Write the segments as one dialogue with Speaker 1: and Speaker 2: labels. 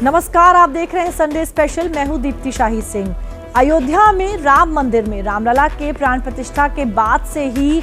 Speaker 1: नमस्कार, आप देख रहे हैं संडे स्पेशल। मैं हूं दीप्ति शाही सिंह। अयोध्या में राम मंदिर में रामलला के प्राण प्रतिष्ठा के बाद से ही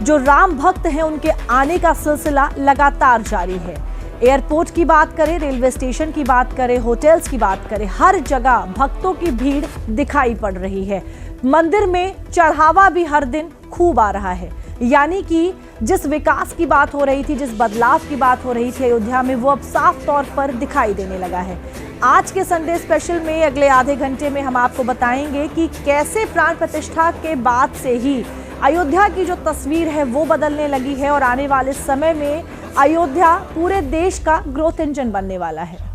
Speaker 1: जो राम भक्त हैं उनके आने का सिलसिला लगातार जारी है। एयरपोर्ट की बात करें, रेलवे स्टेशन की बात करें, होटल्स की बात करें, हर जगह भक्तों की भीड़ दिखाई पड़ रही है। मंदिर में चढ़ावा भी हर दिन खूब आ रहा है। यानी कि जिस विकास की बात हो रही थी, जिस बदलाव की बात हो रही थी अयोध्या में, वो अब साफ तौर पर दिखाई देने लगा है। आज के संडे स्पेशल में अगले आधे घंटे में हम आपको बताएंगे कि कैसे प्राण प्रतिष्ठा के बाद से ही अयोध्या की जो तस्वीर है वो बदलने लगी है और आने वाले समय में अयोध्या पूरे देश का ग्रोथ इंजन बनने वाला है।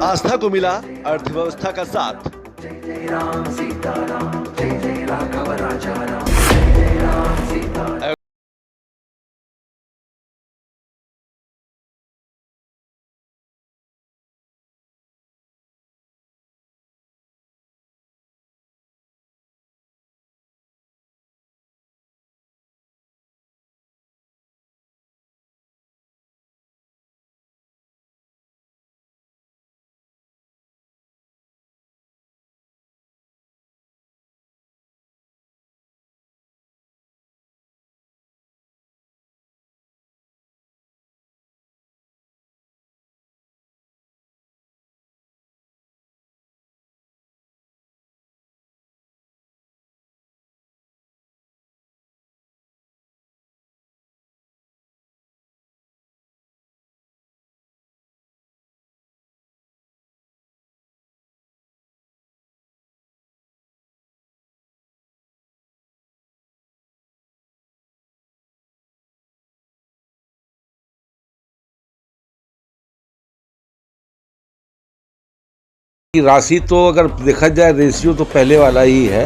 Speaker 2: आस्था को मिला अर्थव्यवस्था का साथ।
Speaker 3: राशि तो अगर देखा जाए रेशियो तो पहले वाला ही है,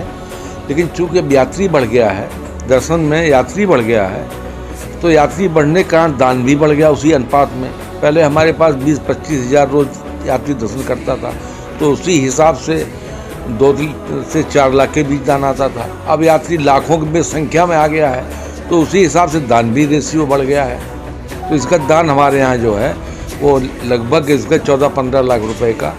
Speaker 3: लेकिन चूंकि अब यात्री बढ़ गया है, दर्शन में यात्री बढ़ गया है, तो यात्री बढ़ने के कारण दान भी बढ़ गया उसी अनुपात में। पहले हमारे पास 20-25 हज़ार रोज यात्री दर्शन करता था, तो उसी हिसाब से 2 से 4 लाख के बीच दान आता था। अब यात्री लाखों की संख्या में आ गया है, तो उसी हिसाब से दान भी रेशियो बढ़ गया है। तो इसका दान हमारे यहाँ जो है वो लगभग इसका 14-15 लाख रुपए का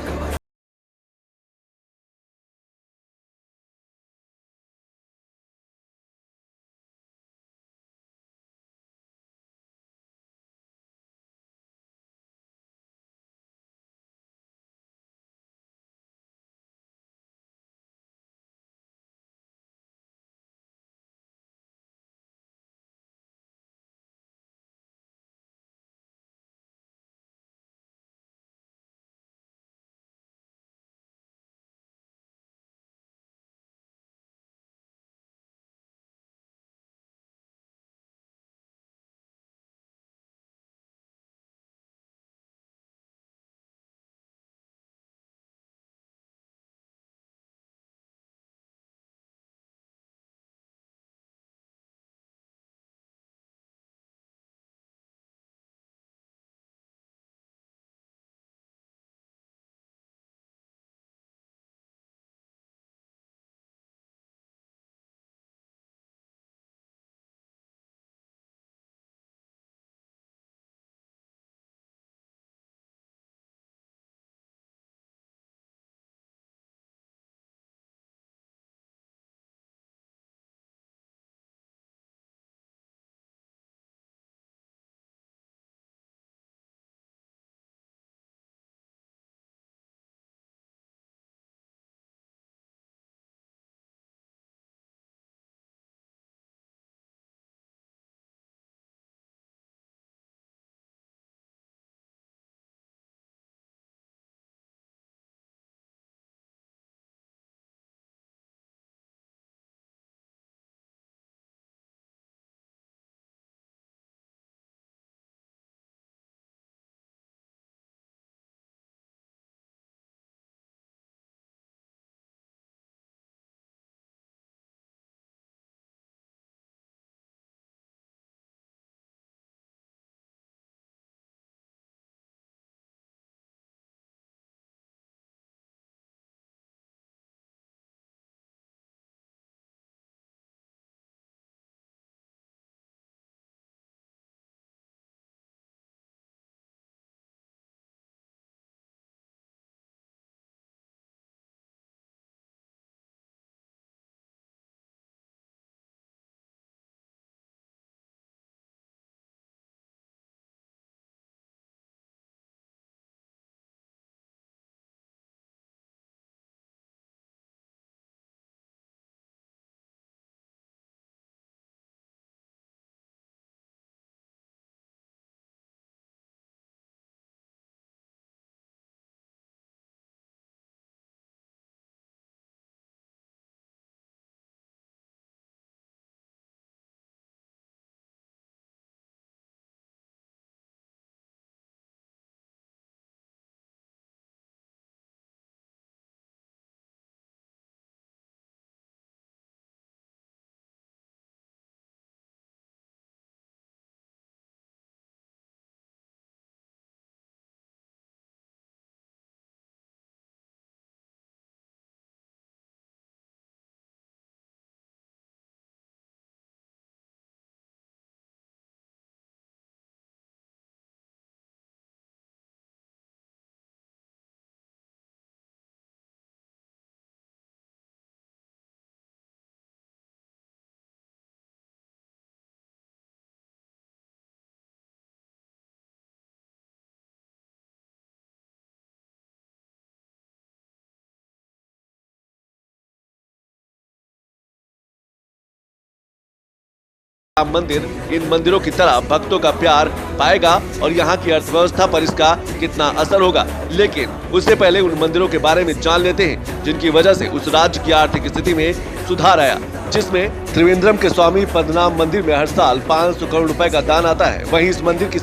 Speaker 2: राम मंदिर इन मंदिरों की तरह भक्तों का प्यार पाएगा और यहाँ की अर्थव्यवस्था पर इसका कितना असर होगा। लेकिन उससे पहले उन मंदिरों के बारे में जान लेते हैं जिनकी वजह से उस राज्य की आर्थिक स्थिति में सुधार आया, जिसमें त्रिवेंद्रम के स्वामी पद्मनाभ मंदिर में हर साल 500 करोड़ रुपए का दान आता है। वहीं इस मंदिर की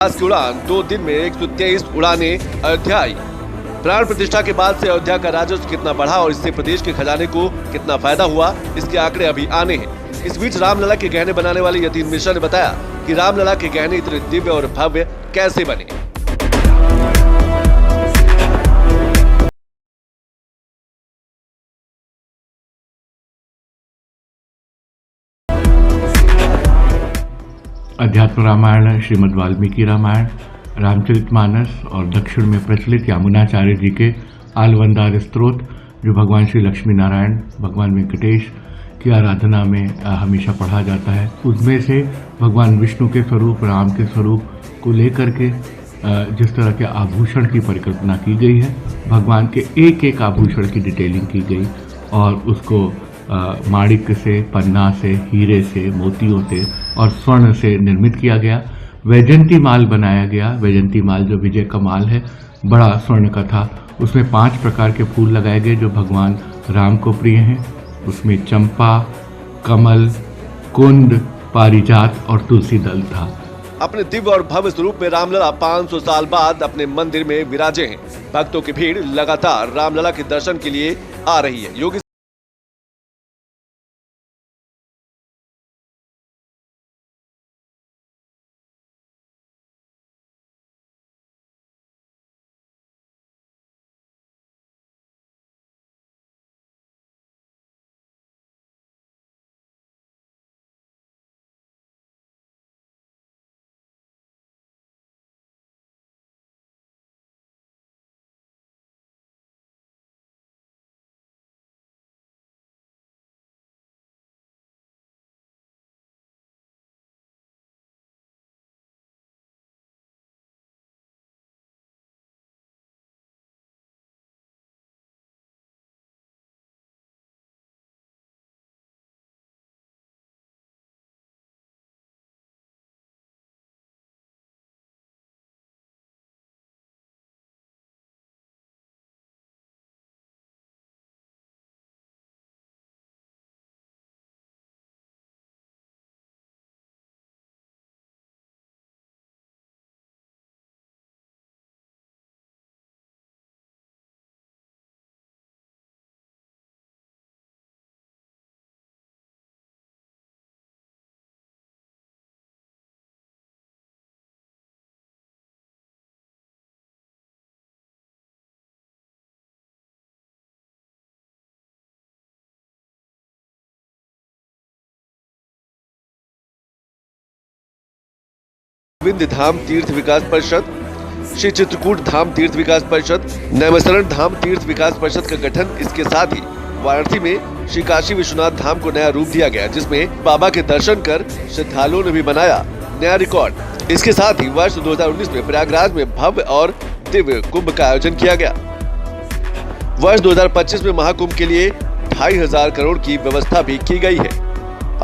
Speaker 2: की उड़ान 2 दिन में 123 उड़ानें अयोध्या आई। प्राण प्रतिष्ठा के बाद से अयोध्या का राजस्व कितना बढ़ा और इससे प्रदेश के खजाने को कितना फायदा हुआ, इसके आंकड़े अभी आने हैं। इस बीच रामलला के गहने बनाने वाले यतीन मिश्रा ने बताया कि रामलला के गहने इतने दिव्य और भव्य कैसे बने।
Speaker 4: अध्यात्म रामायण, श्रीमद् वाल्मीकि रामायण, रामचरितमानस और दक्षिण में प्रचलित यामुनाचार्य जी के आलवंदार स्तोत्र जो भगवान श्री लक्ष्मी नारायण, भगवान वेंकटेश की आराधना में हमेशा पढ़ा जाता है। उसमें से भगवान विष्णु के स्वरूप, राम के स्वरूप को लेकर के जिस तरह के आभूषण की परिकल्पना की गई है, भगवान के एक एक आभूषण की डिटेलिंग की गई और उसको माणिक्य से, पन्ना से, हीरे से, मोतियों से और स्वर्ण से निर्मित किया गया। वैजंती माल बनाया गया। वैजंती माल जो विजय का माल है, बड़ा स्वर्ण का था। उसमें 5 प्रकार के फूल लगाए गए जो भगवान राम को प्रिय हैं। उसमें चंपा, कमल, कुंद, पारिजात और तुलसी दल था।
Speaker 2: अपने दिव्य और भव्य स्वरूप में रामलला 500 साल बाद अपने मंदिर में विराजे हैं। भक्तों की भीड़ लगातार रामलला के दर्शन के लिए आ रही है। योगी गोविंद धाम तीर्थ विकास परिषद, श्री चित्रकूट धाम तीर्थ विकास परिषद, नैमिषारण्य धाम तीर्थ विकास परिषद का गठन। इसके साथ ही वाराणसी में श्री काशी विश्वनाथ धाम को नया रूप दिया गया, जिसमें बाबा के दर्शन कर श्रद्धालुओं ने भी बनाया नया रिकॉर्ड। इसके साथ ही वर्ष 2019 में प्रयागराज में भव्य और दिव्य कुंभ का आयोजन किया गया। वर्ष 2025 में महाकुंभ के लिए 2500 करोड़ की व्यवस्था भी की गई है।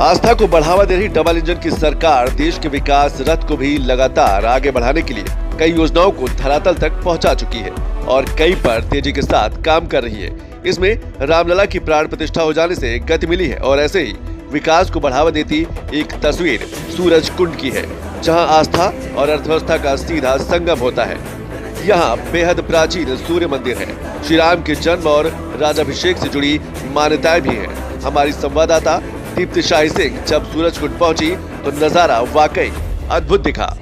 Speaker 2: आस्था को बढ़ावा दे रही डबल इंजन की सरकार देश के विकास रथ को भी लगातार आगे बढ़ाने के लिए कई योजनाओं को धरातल तक पहुंचा चुकी है और कई पर तेजी के साथ काम कर रही है। इसमें रामलला की प्राण प्रतिष्ठा हो जाने से गति मिली है और ऐसे ही विकास को बढ़ावा देती एक तस्वीर सूरज कुंड की है, जहां आस्था और अर्थव्यवस्था का सीधा संगम होता है। यहाँ बेहद प्राचीन सूर्य मंदिर है। श्री राम के जन्म और राजाभिषेक से जुड़ी मान्यताएं भी हैं। हमारी संवाददाता दीप्ति शाही सिंह जब सूरज कुंड पहुंची तो नजारा वाकई अद्भुत दिखा।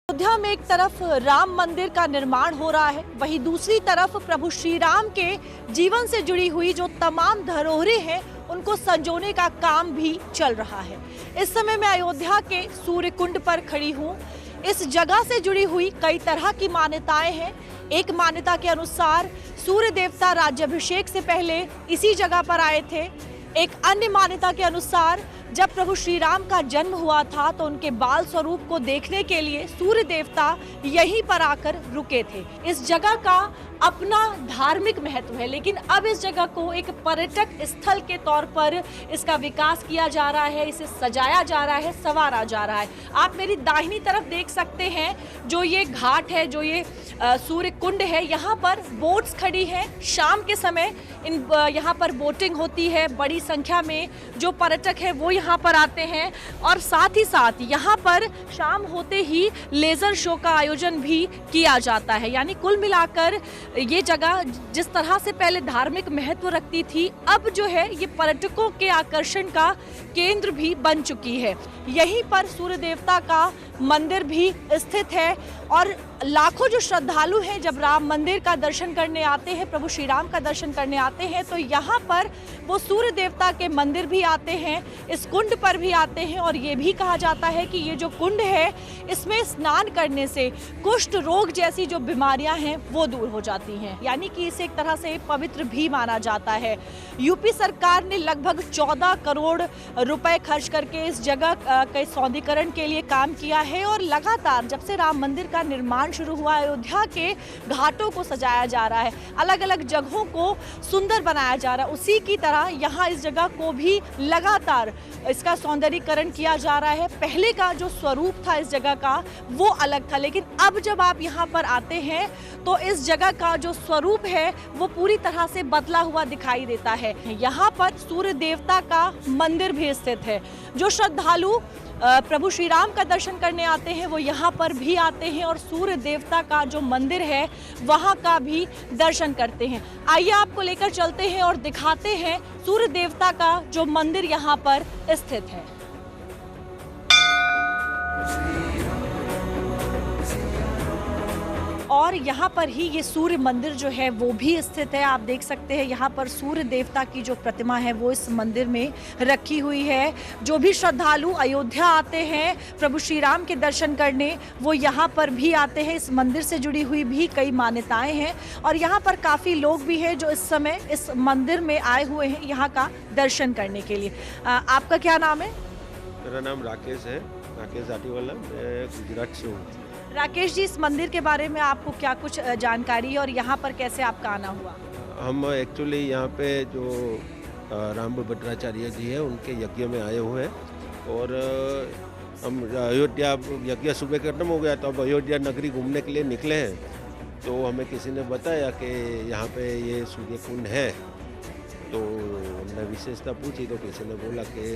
Speaker 1: अयोध्या में एक तरफ राम मंदिर का निर्माण हो रहा है, वहीं दूसरी तरफ प्रभु श्री राम के जीवन से जुड़ी हुई जो तमाम धरोहरें हैं उनको संजोने का काम भी चल रहा है। इस समय मैं अयोध्या के सूर्य कुंड पर खड़ी हूँ। इस जगह से जुड़ी हुई कई तरह की मान्यताएं हैं। एक मान्यता के अनुसार सूर्य देवता राज्याभिषेक से पहले इसी जगह पर आए थे। एक अन्य मान्यता के अनुसार जब प्रभु श्री राम का जन्म हुआ था तो उनके बाल स्वरूप को देखने के लिए सूर्य देवता यहीं पर आकर रुके थे। इस जगह का अपना धार्मिक महत्व है, लेकिन अब इस जगह को एक पर्यटक स्थल के तौर पर इसका विकास किया जा रहा है, इसे सजाया जा रहा है, संवारा जा रहा है। आप मेरी दाहिनी तरफ देख सकते हैं जो ये घाट है, जो ये सूर्य कुंड है, यहाँ पर बोट्स खड़ी हैं। शाम के समय यहाँ पर बोटिंग होती है। बड़ी संख्या में जो पर्यटक है वो यहाँ पर आते हैं और साथ ही साथ यहाँ पर शाम होते ही लेजर शो का आयोजन भी किया जाता है। यानी कुल मिलाकर ये जगह जिस तरह से पहले धार्मिक महत्व रखती थी, अब जो है ये पर्यटकों के आकर्षण का केंद्र भी बन चुकी है। यहीं पर सूर्य देवता का मंदिर भी स्थित है और लाखों जो श्रद्धालु हैं जब राम मंदिर का दर्शन करने आते हैं, प्रभु श्री राम का दर्शन करने आते हैं, तो यहाँ पर वो सूर्य देवता के मंदिर भी आते हैं, इस कुंड पर भी आते हैं। और ये भी कहा जाता है कि ये जो कुंड है इसमें स्नान करने से कुष्ठ रोग जैसी जो बीमारियां हैं वो दूर हो जाती हैं, यानी कि इसे एक तरह से पवित्र भी माना जाता है। यूपी सरकार ने लगभग 14 करोड़ रुपए खर्च करके इस जगह के सौंदर्यीकरण के लिए काम किया है और लगातार जब से राम मंदिर का निर्माण शुरू हुआ अयोध्या के घाटों को सजाया जा रहा है, अलग अलग जगहों को सुंदर बनाया जा रहा है। उसी की तरह यहाँ इस जगह को भी लगातार इसका सौंदर्यीकरण किया जा रहा है। पहले का जो स्वरूप था इस जगह का वो अलग था, लेकिन अब जब आप यहाँ पर आते हैं तो इस जगह का जो स्वरूप है वो पूरी तरह से बदला हुआ दिखाई देता है। यहाँ पर सूर्य देवता का मंदिर भी स्थित है। जो श्रद्धालु प्रभु श्री राम का दर्शन करने आते हैं वो यहाँ पर भी आते हैं और सूर्य देवता का जो मंदिर है वहाँ का भी दर्शन करते हैं। आइए आपको लेकर चलते हैं और दिखाते हैं सूर्य देवता का जो मंदिर यहाँ पर स्थित है। और यहाँ पर ही ये सूर्य मंदिर जो है वो भी स्थित है। आप देख सकते हैं यहाँ पर सूर्य देवता की जो प्रतिमा है वो इस मंदिर में रखी हुई है। जो भी श्रद्धालु अयोध्या आते हैं प्रभु श्री राम के दर्शन करने वो यहाँ पर भी आते हैं। इस मंदिर से जुड़ी हुई भी कई मान्यताएं हैं और यहाँ पर काफ़ी लोग भी हैं जो इस समय इस मंदिर में आए हुए हैं यहाँ का दर्शन करने के लिए। आपका क्या नाम है?
Speaker 5: मेरा नाम राकेश है, राकेश जाटीवाला। मैं गुजरात से हूँ।
Speaker 1: राकेश जी, इस मंदिर के बारे में आपको क्या कुछ जानकारी है और यहाँ पर कैसे आपका आना हुआ?
Speaker 5: हम एक्चुअली यहाँ पे जो राम भद्राचार्य जी हैं उनके यज्ञ में आए हुए हैं और हम अयोध्या यज्ञ सुबह खत्म हो गया तो अब अयोध्या नगरी घूमने के लिए निकले हैं। तो हमें किसी ने बताया कि यहाँ पे ये सूर्य कुंड है, तो हमने विशेषता पूछी तो किसी ने बोला कि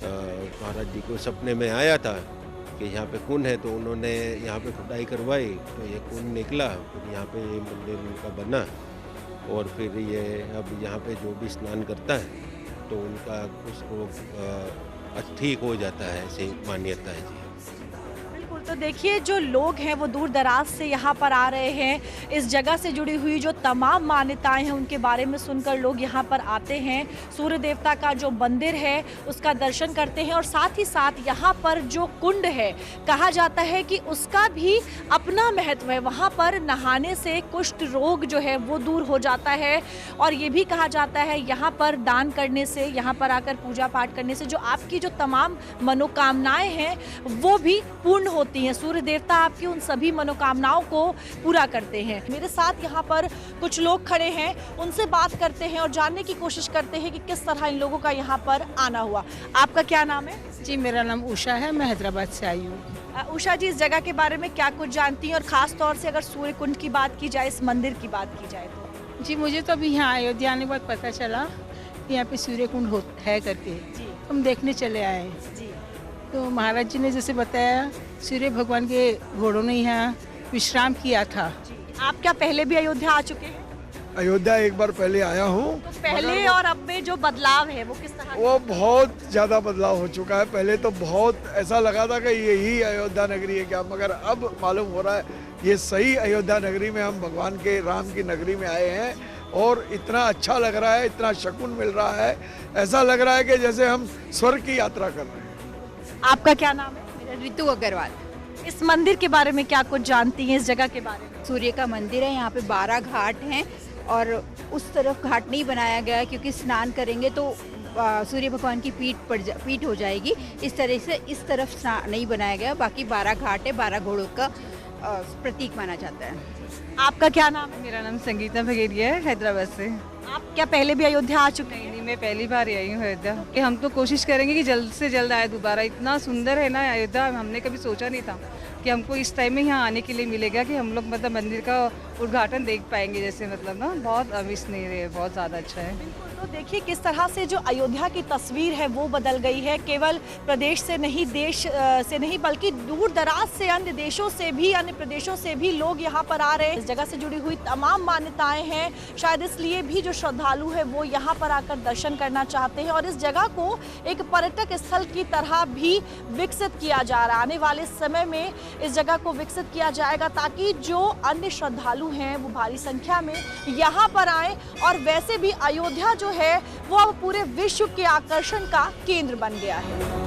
Speaker 5: महाराज जी को सपने में आया था कि यहाँ पे कुंड है, तो उन्होंने यहाँ पे खुदाई करवाई तो ये कुंड निकला। फिर यहाँ पे ये मंदिर उनका बना और फिर ये अब यहाँ पे जो भी स्नान करता है तो उनका कुछ रोग ठीक हो जाता है, ऐसी मान्यता है जी।
Speaker 1: तो देखिए जो लोग हैं वो दूर दराज से यहाँ पर आ रहे हैं। इस जगह से जुड़ी हुई जो तमाम मान्यताएं हैं उनके बारे में सुनकर लोग यहाँ पर आते हैं। सूर्य देवता का जो मंदिर है उसका दर्शन करते हैं और साथ ही साथ यहाँ पर जो कुंड है कहा जाता है कि उसका भी अपना महत्व है। वहाँ पर नहाने से कुष्ठ रोग जो है वो दूर हो जाता है और ये भी कहा जाता है यहाँ पर दान करने से, यहाँ पर आकर पूजा पाठ करने से जो आपकी जो तमाम मनोकामनाएं हैं वो भी पूर्ण होती हैं। सूर्य देवता आपकी उन सभी मनोकामनाओं को पूरा करते हैं। मेरे साथ यहाँ पर कुछ लोग खड़े हैं, उनसे बात करते हैं और जानने की कोशिश करते हैं कि किस तरह इन लोगों का यहाँ पर आना हुआ। आपका क्या नाम है?
Speaker 6: जी, मेरा नाम उषा है, मैं हैदराबाद से आई हूँ।
Speaker 1: उषा जी, इस जगह के बारे में क्या कुछ जानती हैं और ख़ास तौर से अगर सूर्य कुंड की बात की जाए, इस मंदिर की बात की जाए तो?
Speaker 6: जी, मुझे तो अभी यहाँ अयोध्या आने के बाद पता चला कि यहाँ पे सूर्य कुंड है करके, हम देखने चले आए
Speaker 1: जी।
Speaker 6: तो महाराज जी ने जैसे बताया सूर्य भगवान के घोड़ों ने यहाँ विश्राम किया था।
Speaker 1: आप क्या पहले भी अयोध्या आ चुके हैं?
Speaker 7: अयोध्या एक बार पहले आया हूँ।
Speaker 1: तो पहले और अब में जो बदलाव है वो किस तरह?
Speaker 7: वो बहुत ज़्यादा बदलाव हो चुका है। पहले तो बहुत ऐसा लगा था कि यही अयोध्या नगरी है क्या, मगर अब मालूम हो रहा है ये सही अयोध्या नगरी में हम भगवान के राम की नगरी में आए हैं और इतना अच्छा लग रहा है, इतना सुकून मिल रहा है, ऐसा लग रहा है कि जैसे हम स्वर्ग की यात्रा कर रहे हैं।
Speaker 1: आपका क्या नाम है?
Speaker 8: मेरा ऋतु अग्रवाल।
Speaker 1: इस मंदिर के बारे में क्या कुछ जानती हैं, इस जगह के बारे में?
Speaker 8: सूर्य का मंदिर है, यहाँ पे 12 घाट हैं और उस तरफ घाट नहीं बनाया गया क्योंकि स्नान करेंगे तो सूर्य भगवान की पीठ हो जाएगी, इस तरह से इस तरफ नहीं बनाया गया। बाकी 12 घाट है, 12 घोड़ों का प्रतीक माना जाता है।
Speaker 1: आपका क्या नाम है?
Speaker 9: मेरा नाम संगीता भगेरिया है, हैदराबाद से।
Speaker 1: आप क्या पहले भी अयोध्या आ चुके हैं?
Speaker 9: नहीं, मैं पहली बार ही आई हूँ अयोध्या। कि हम तो कोशिश करेंगे कि जल्द से जल्द आए दोबारा। इतना सुंदर है ना अयोध्या, हमने कभी सोचा नहीं था कि हमको इस टाइम में यहाँ आने के लिए मिलेगा कि हम लोग मतलब मंदिर का उद्घाटन देख पाएंगे। जैसे मतलब ना बहुत अविस्मरणीय है, बहुत ज़्यादा अच्छा है।
Speaker 1: तो देखिए किस तरह से जो अयोध्या की तस्वीर है वो बदल गई है। केवल प्रदेश से नहीं, देश से नहीं, बल्कि दूर दराज से अन्य देशों से भी, अन्य प्रदेशों से भी लोग यहाँ पर आ रहे हैं। इस जगह से जुड़ी हुई तमाम मान्यताएं हैं, शायद इसलिए भी जो श्रद्धालु है वो यहाँ पर आकर दर्शन करना चाहते हैं और इस जगह को एक पर्यटक स्थल की तरह भी विकसित किया जा रहा है। आने वाले समय में इस जगह को विकसित किया जाएगा ताकि जो अन्य श्रद्धालु हैं वो भारी संख्या में यहाँ पर आए और वैसे भी अयोध्या जो है वो अब पूरे विश्व के आकर्षण का केंद्र बन गया है।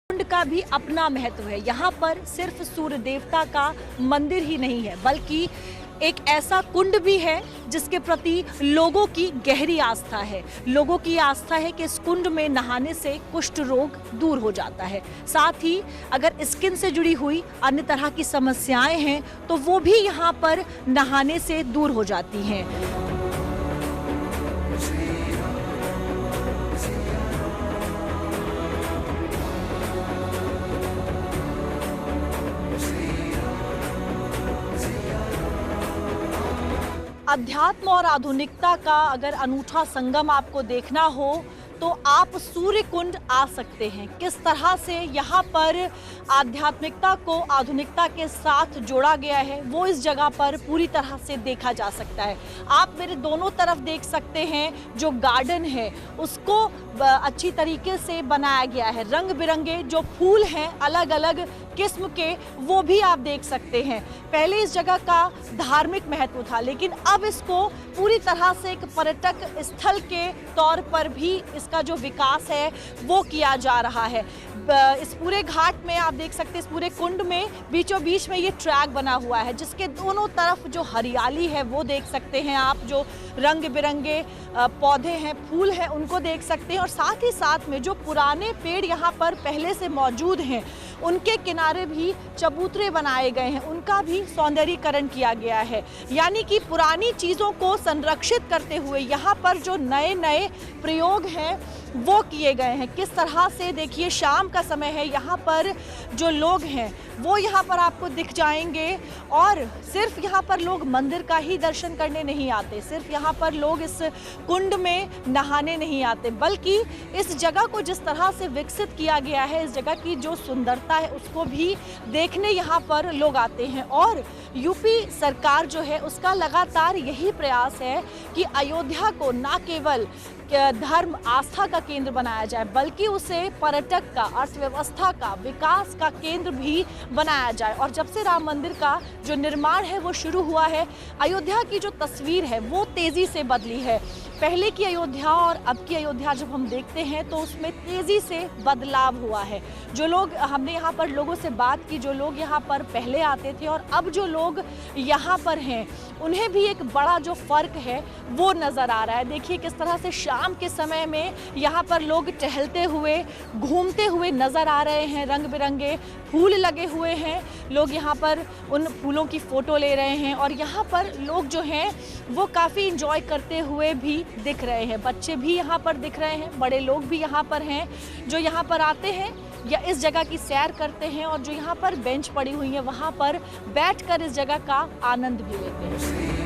Speaker 1: कुंड का भी अपना महत्व है। यहाँ पर सिर्फ सूर्य देवता का मंदिर ही नहीं है बल्कि एक ऐसा कुंड भी है जिसके प्रति लोगों की गहरी आस्था है। लोगों की आस्था है कि इस कुंड में नहाने से कुष्ठ रोग दूर हो जाता है। साथ ही अगर स्किन से जुड़ी हुई अन्य तरह की समस्याएं हैं तो वो भी यहाँ पर नहाने से दूर हो जाती हैं। अध्यात्म और आधुनिकता का अगर अनूठा संगम आपको देखना हो तो आप सूर्य कुंड आ सकते हैं। किस तरह से यहाँ पर आध्यात्मिकता को आधुनिकता के साथ जोड़ा गया है वो इस जगह पर पूरी तरह से देखा जा सकता है। आप मेरे दोनों तरफ देख सकते हैं, जो गार्डन है उसको अच्छी तरीके से बनाया गया है। रंग बिरंगे जो फूल हैं अलग अलग किस्म के वो भी आप देख सकते हैं। पहले इस जगह का धार्मिक महत्व था लेकिन अब इसको पूरी तरह से एक पर्यटक स्थल के तौर पर भी इसका जो विकास है वो किया जा रहा है। इस पूरे घाट में आप देख सकते हैं, इस पूरे कुंड में बीचों बीच में ये ट्रैक बना हुआ है जिसके दोनों तरफ जो हरियाली है वो देख सकते हैं आप। जो रंग बिरंगे पौधे हैं, फूल हैं, उनको देख सकते हैं और साथ ही साथ में जो पुराने पेड़ यहाँ पर पहले से मौजूद हैं उनके किनारे भी चबूतरे बनाए गए हैं, उनका भी सौंदर्यीकरण किया गया है। यानी कि पुरानी चीज़ों को संरक्षित करते हुए यहाँ पर जो नए नए प्रयोग हैं वो किए गए हैं। किस तरह से देखिए शाम का समय है, यहाँ पर जो लोग हैं वो यहाँ पर आपको दिख जाएंगे और सिर्फ यहाँ पर लोग मंदिर का ही दर्शन करने नहीं आते, सिर्फ यहाँ पर लोग इस कुंड में नहाने नहीं आते, बल्कि इस जगह को जिस तरह से विकसित किया गया है, इस जगह की जो सुंदरता है उसको भी देखने यहाँ पर लोग आते हैं। और यूपी सरकार जो है उसका लगातार यही प्रयास है कि अयोध्या को ना केवल धर्म आस्था का केंद्र बनाया जाए, बल्कि उसे पर्यटक का, अर्थव्यवस्था का, विकास का केंद्र भी बनाया जाए। और जब से राम मंदिर का जो निर्माण है वो शुरू हुआ है, अयोध्या की जो तस्वीर है वो तेजी से बदली है। पहले की अयोध्या और अब की अयोध्या जब हम देखते हैं तो उसमें तेजी से बदलाव हुआ है। जो लोग, हमने यहाँ पर लोगों से बात की, जो लोग यहाँ पर पहले आते थे और अब जो लोग यहाँ पर हैं, उन्हें भी एक बड़ा जो फर्क है वो नज़र आ रहा है। देखिए किस तरह से शाम के समय में यहाँ पर लोग टहलते हुए, घूमते हुए नज़र आ रहे हैं। रंग बिरंगे फूल लगे हुए हैं, लोग यहाँ पर उन फूलों की फ़ोटो ले रहे हैं और यहाँ पर लोग जो हैं वो काफ़ी इंजॉय करते हुए भी दिख रहे हैं। बच्चे भी यहाँ पर दिख रहे हैं, बड़े लोग भी यहाँ पर हैं जो यहाँ पर आते हैं या इस जगह की सैर करते हैं और जो यहाँ पर बेंच पड़ी हुई है वहाँ पर बैठकर इस जगह का आनंद भी लेते हैं।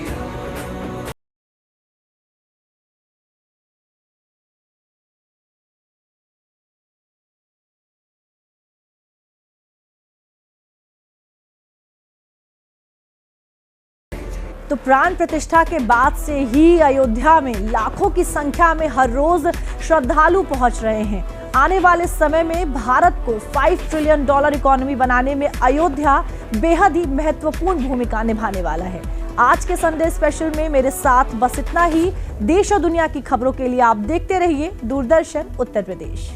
Speaker 1: तो प्राण प्रतिष्ठा के बाद से ही अयोध्या में लाखों की संख्या में हर रोज श्रद्धालु पहुंच रहे हैं। आने वाले समय में भारत को $5 ट्रिलियन इकोनॉमी बनाने में अयोध्या बेहद ही महत्वपूर्ण भूमिका निभाने वाला है। आज के संडे स्पेशल में मेरे साथ बस इतना ही। देश और दुनिया की खबरों के लिए आप देखते रहिए दूरदर्शन उत्तर प्रदेश।